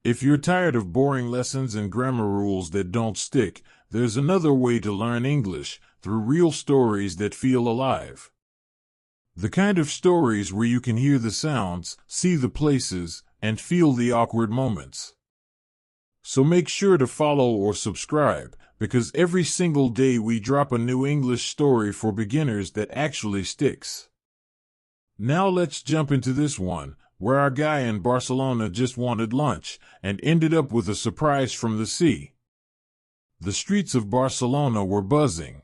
If you're tired of boring lessons and grammar rules that don't stick, there's another way to learn English, through real stories that feel alive. The kind of stories where you can hear the sounds, see the places, and feel the awkward moments. So make sure to follow or subscribe, because every single day we drop a new English story for beginners that actually sticks. Now let's jump into this one, where our guy in Barcelona just wanted lunch, and ended up with a surprise from the sea. The streets of Barcelona were buzzing.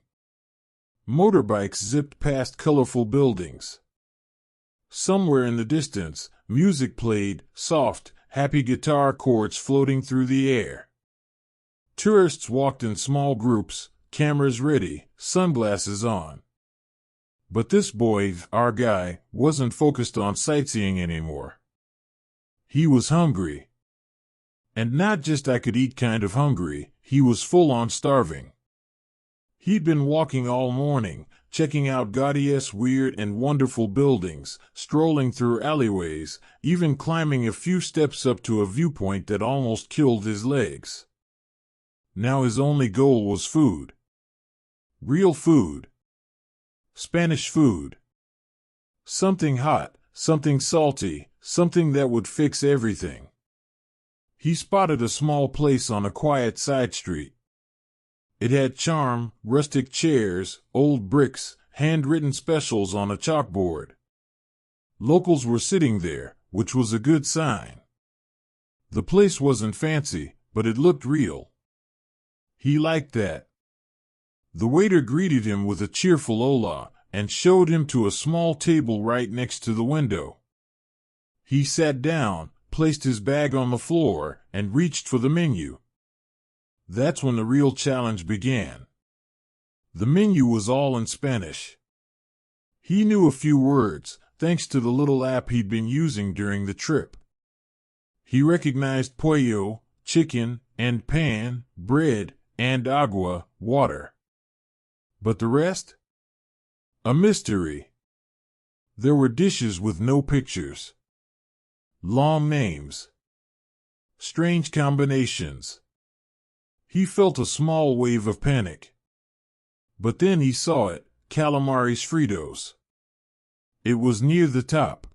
Motorbikes zipped past colorful buildings. Somewhere in the distance, music played, soft, happy guitar chords floating through the air. Tourists walked in small groups, cameras ready, sunglasses on. But this boy, our guy, wasn't focused on sightseeing anymore. He was hungry. And not just I could eat kind of hungry, he was full on starving. He'd been walking all morning, checking out gaudiest weird and wonderful buildings, strolling through alleyways, even climbing a few steps up to a viewpoint that almost killed his legs. Now his only goal was food. Real food. Spanish food. Something hot, something salty, something that would fix everything. He spotted a small place on a quiet side street. It had charm, rustic chairs, old bricks, handwritten specials on a chalkboard. Locals were sitting there, which was a good sign. The place wasn't fancy, but it looked real. He liked that. The waiter greeted him with a cheerful hola and showed him to a small table right next to the window. He sat down, placed his bag on the floor, and reached for the menu. That's when the real challenge began. The menu was all in Spanish. He knew a few words, thanks to the little app he'd been using during the trip. He recognized pollo, chicken, and pan, bread, and agua, water. But the rest? A mystery. There were dishes with no pictures. Long names. Strange combinations. He felt a small wave of panic. But then he saw it, calamares fritos. It was near the top.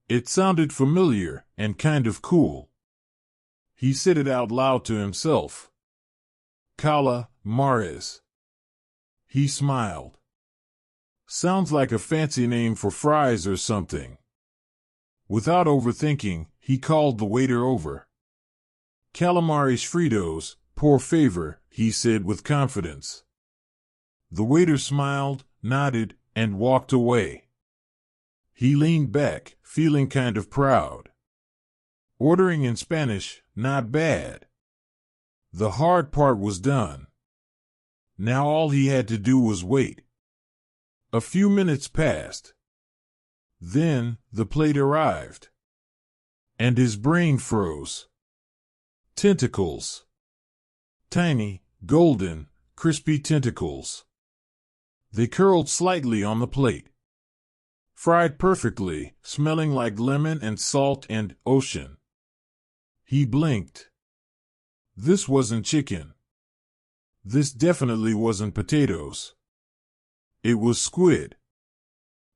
It sounded familiar and kind of cool. He said it out loud to himself. Calamares. He smiled. Sounds like a fancy name for fries or something. Without overthinking, he called the waiter over. Calamares fritos, por favor, he said with confidence. The waiter smiled, nodded, and walked away. He leaned back, feeling kind of proud. Ordering in Spanish, not bad. The hard part was done. Now all he had to do was wait. A few minutes passed. Then the plate arrived. And his brain froze. Tentacles. Tiny, golden, crispy tentacles. They curled slightly on the plate. Fried perfectly, smelling like lemon and salt and ocean. He blinked. This wasn't chicken. This definitely wasn't potatoes. It was squid.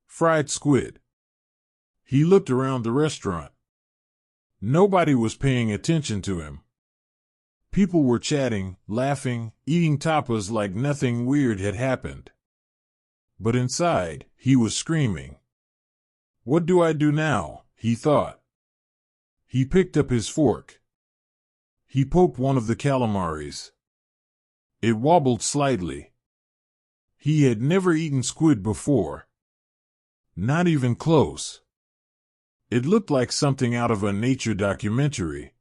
Fried squid. He looked around the restaurant. Nobody was paying attention to him. People were chatting, laughing, eating tapas like nothing weird had happened. But inside, he was screaming. What do I do now? He thought. He picked up his fork. He poked one of the calamares. It wobbled slightly. He had never eaten squid before. Not even close. It looked like something out of a nature documentary.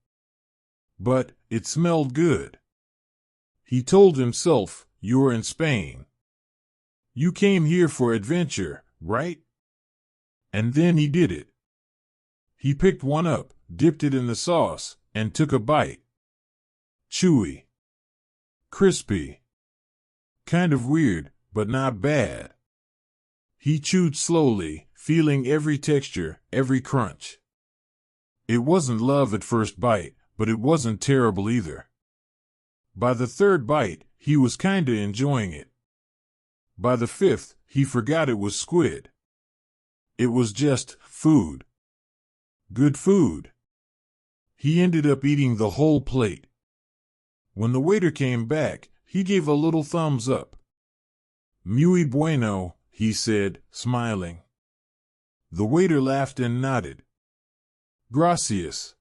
But it smelled good. He told himself, "You're in Spain. You came here for adventure, right?" And then he did it. He picked one up, dipped it in the sauce, and took a bite. Chewy. Crispy. Kind of weird, but not bad. He chewed slowly, feeling every texture, every crunch. It wasn't love at first bite, but it wasn't terrible either. By the third bite, he was kinda enjoying it. By the fifth, he forgot it was squid. It was just food. Good food. He ended up eating the whole plate. When the waiter came back, he gave a little thumbs up. Muy bueno, he said, smiling. The waiter laughed and nodded. Gracias.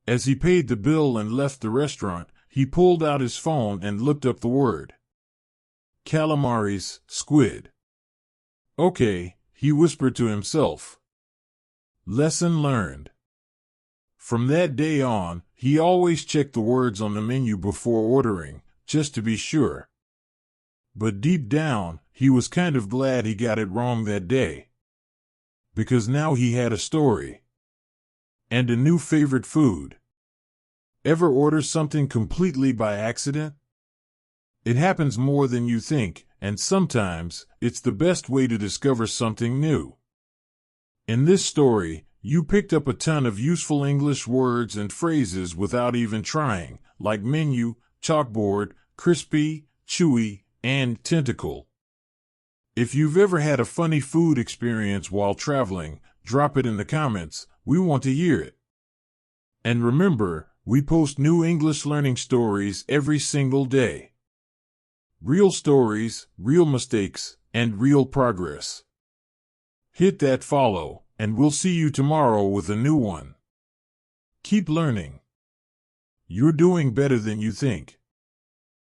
As he paid the bill and left the restaurant, he pulled out his phone and looked up the word. Calamares, squid. Okay, he whispered to himself. Lesson learned. From that day on, he always checked the words on the menu before ordering, just to be sure. But deep down, he was kind of glad he got it wrong that day. Because now he had a story. And a new favorite food. Ever order something completely by accident? It happens more than you think, and sometimes, it's the best way to discover something new. In this story, you picked up a ton of useful English words and phrases without even trying, like menu, chalkboard, crispy, chewy, and tentacle. If you've ever had a funny food experience while traveling, drop it in the comments. We want to hear it. And remember, we post new English learning stories every single day. Real stories, real mistakes, and real progress. Hit that follow, and we'll see you tomorrow with a new one. Keep learning. You're doing better than you think.